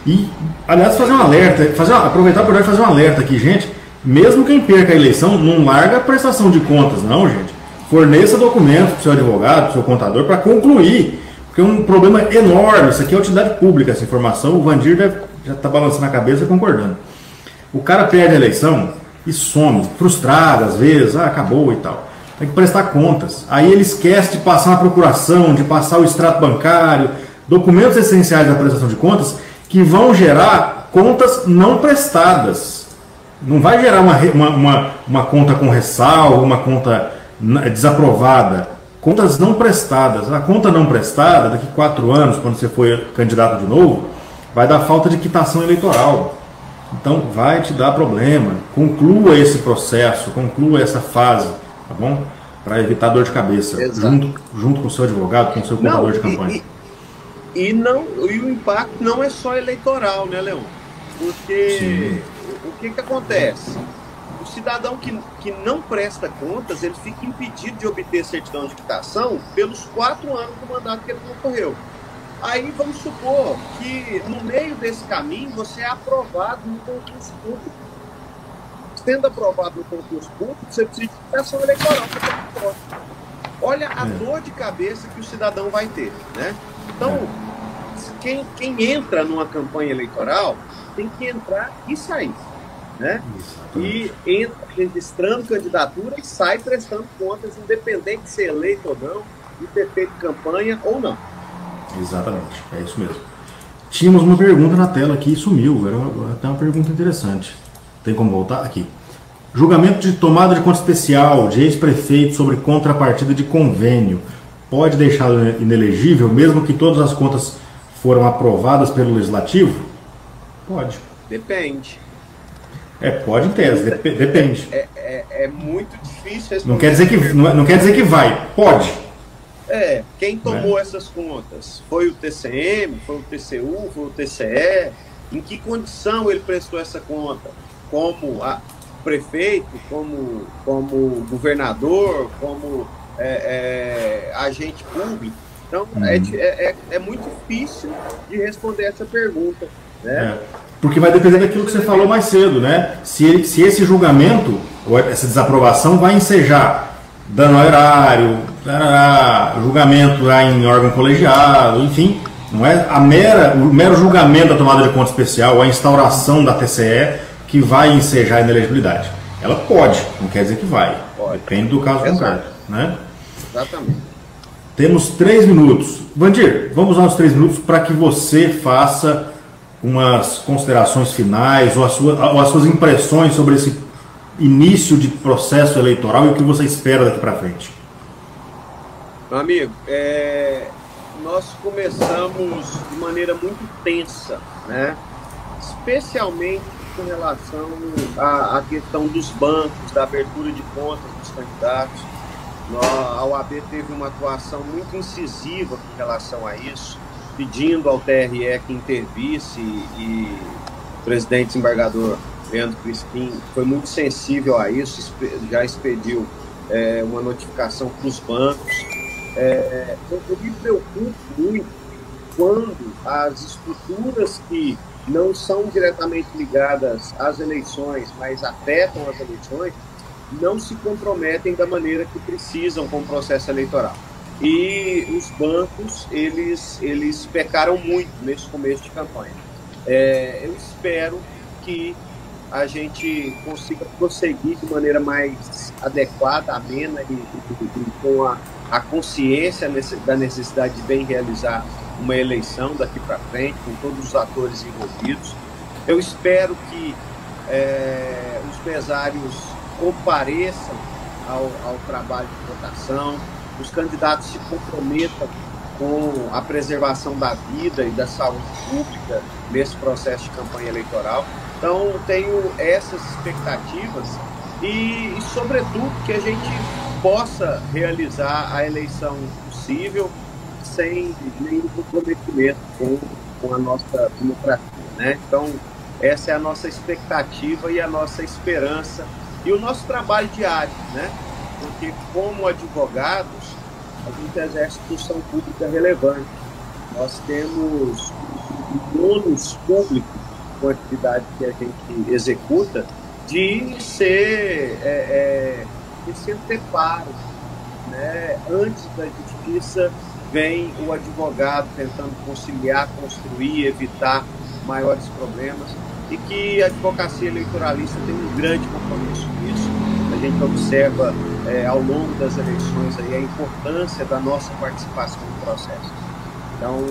E, aliás, fazer um alerta, aproveitar para fazer um alerta aqui, gente. Mesmo quem perca a eleição, não larga a prestação de contas, não, gente. Forneça documentos para o seu advogado, para o seu contador, para concluir. Porque é um problema enorme. Isso aqui é utilidade pública, essa informação. O Vandir já está balançando a cabeça e concordando. O cara perde a eleição e some, frustrado às vezes, acabou e tal. Tem que prestar contas. Aí ele esquece de passar uma procuração, de passar o extrato bancário, documentos essenciais da prestação de contas que vão gerar contas não prestadas. Não vai gerar uma conta com ressalva, uma conta desaprovada. Contas não prestadas. A conta não prestada, daqui 4 anos, quando você for candidato de novo, vai dar falta de quitação eleitoral. Então vai te dar problema. Conclua esse processo, conclua essa fase, tá bom? Para evitar dor de cabeça, junto com o seu advogado, com o seu contador de campanha. E o impacto não é só eleitoral, né, Leon? Porque... Sim. O que acontece? O cidadão que não presta contas, ele fica impedido de obter certidão de quitação pelos 4 anos do mandato que ele concorreu. Aí vamos supor que no meio desse caminho você é aprovado no concurso público. Sendo aprovado no concurso público, você precisa de quitação eleitoral para ter voto. Olha a dor de cabeça que o cidadão vai ter, né? Então, quem entra numa campanha eleitoral tem que entrar e sair, né? E entra registrando candidatura e sai prestando contas, independente de ser eleito ou não, de ter feito campanha ou não. Exatamente, é isso mesmo. Tínhamos uma pergunta na tela aqui e sumiu, era até uma pergunta interessante. Tem como voltar? Aqui. Julgamento de tomada de conta especial de ex-prefeito sobre contrapartida de convênio pode deixá-lo inelegível, mesmo que todas as contas foram aprovadas pelo Legislativo? Pode. Depende. Pode em tese, depende. É muito difícil responder. Não quer dizer que vai, pode. Quem tomou essas contas? Foi o TCM, foi o TCU, foi o TCE? Em que condição ele prestou essa conta? Como prefeito, como governador, como agente público? Então, é muito difícil de responder essa pergunta, né? Porque vai depender daquilo que você falou mais cedo, né? Se esse julgamento, ou essa desaprovação, vai ensejar dano ao erário, julgamento lá em órgão colegiado, enfim, não é o mero julgamento da tomada de conta especial, a instauração da TCE que vai ensejar a inelegibilidade. Ela pode, não quer dizer que vai. Pode. Depende do caso concreto, né? Exatamente. Temos 3 minutos. Vandir, vamos usar os 3 minutos para que você faça umas considerações finais ou as suas impressões sobre esse início de processo eleitoral e o que você espera daqui para frente. Meu amigo, nós começamos de maneira muito tensa, né? Especialmente com relação à questão dos bancos, da abertura de contas dos candidatos. A OAB teve uma atuação muito incisiva com relação a isso, pedindo ao TRE que intervisse, e o presidente desembargador Leandro Crispim foi muito sensível a isso, já expediu uma notificação para os bancos. Eu me preocupo muito quando as estruturas que não são diretamente ligadas às eleições, mas afetam as eleições, não se comprometem da maneira que precisam com o processo eleitoral. E os bancos, eles pecaram muito nesse começo de campanha. Eu espero que a gente consiga prosseguir de maneira mais adequada, amena e com a consciência da necessidade de bem realizar uma eleição daqui para frente, com todos os atores envolvidos. Eu espero que os mesários compareçam ao trabalho de votação, os candidatos se comprometam com a preservação da vida e da saúde pública nesse processo de campanha eleitoral. Então, tenho essas expectativas e, sobretudo, que a gente possa realizar a eleição possível sem nenhum comprometimento com a nossa democracia, né? Então, essa é a nossa expectativa e a nossa esperança e o nosso trabalho diário, né? Porque, como advogados, a gente exerce função pública relevante. Nós temos um ônus público com a atividade que a gente executa de ser anteparo, né? Antes da justiça vem o advogado tentando conciliar, construir, evitar maiores problemas, e que a advocacia eleitoralista tem um grande compromisso com isso. A gente observa ao longo das eleições aí a importância da nossa participação no processo. Então,